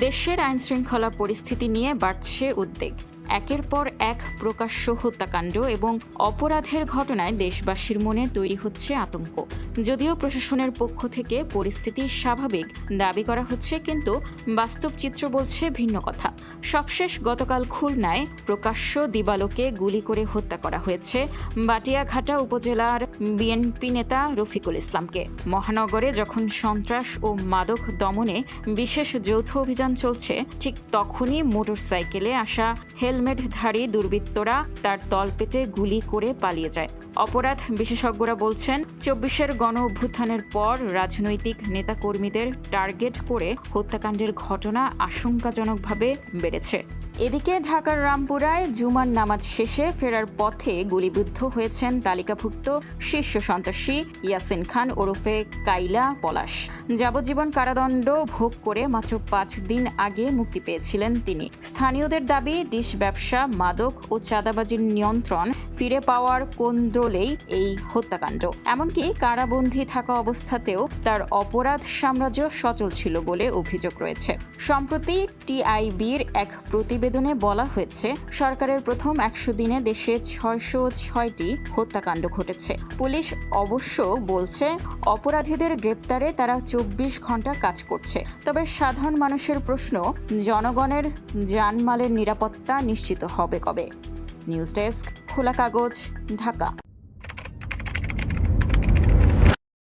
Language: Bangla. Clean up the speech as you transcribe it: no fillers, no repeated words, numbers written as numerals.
দেশের আইনশৃঙ্খলা পরিস্থিতি নিয়ে বাড়ছে উদ্বেগ। একের পর এক প্রকাশ্য হত্যাকাণ্ড এবং অপরাধের ঘটনায় দেশবাসীর মনে তৈরি হচ্ছে আতঙ্ক। যদিও প্রশাসনের পক্ষ থেকে পরিস্থিতি স্বাভাবিক দাবি করা হচ্ছে, কিন্তু বাস্তব চিত্র বলছে ভিন্ন কথা। সবশেষ গতকাল খুলনায় প্রকাশ্য দিবালোকে গুলি করে হত্যা করা হয়েছে বাটিয়াঘাটা উপজেলার বিএনপি নেতা রফিকুল ইসলামকে। মহানগরে যখন সন্ত্রাস ও মাদক দমনে বিশেষ যৌথ অভিযান চলছে, ঠিক তখনই মোটরসাইকেলে আসা হেলমেটধারী দুর্বৃত্তরা তার তলপেটে গুলি করে পালিয়ে যায়। অপরাধ বিশেষজ্ঞরা বলছেন, ২৪-এর গণ অভ্যুত্থানের পর রাজনৈতিক নেতাকর্মীদের টার্গেট করে হত্যাকাণ্ডের ঘটনা আশঙ্কাজনকভাবে বেড়েছে। এদিকে ঢাকার রামপুরায় জুমার নামাজ শেষে ফেরার পথে গুলিবিদ্ধ হয়েছেন তালিকাভুক্ত শীর্ষ সন্ত্রাসী ইয়াসিন খান ওরফে কাইলা পলাশ। যাবজ্জীবন কারাদণ্ড ভোগ করে মাত্র ৫ দিন আগে মুক্তি পেয়েছিলেন তিনি। স্থানীয়দের দাবি, ডিশ ব্যবসা, মাদক ও চাঁদাবাজির নিয়ন্ত্রণ ফিরে পাওয়ার কোন্দলেই এই হত্যাকাণ্ড। এমনকি কারাবন্দী থাকা অবস্থাতেও তার অপরাধ সাম্রাজ্য সচল ছিল বলে অভিযোগ রয়েছে। সম্প্রতি টিআইবির এক প্রতিবেদনে বলা হয়েছে, সরকারের প্রথম ১০০ দিনে দেশে ৬০৬টি হত্যাকাণ্ড ঘটেছে। পুলিশ অবশ্য বলছে, অপরাধীদের গ্রেপ্তারে তারা ২৪ ঘন্টা কাজ করছে। তবে সাধারণ মানুষের প্রশ্ন, জনগণের জানমালের নিরাপত্তা নিশ্চিত হবে কবে? নিউজ ডেস্ক, খোলা কাগজ, ঢাকা।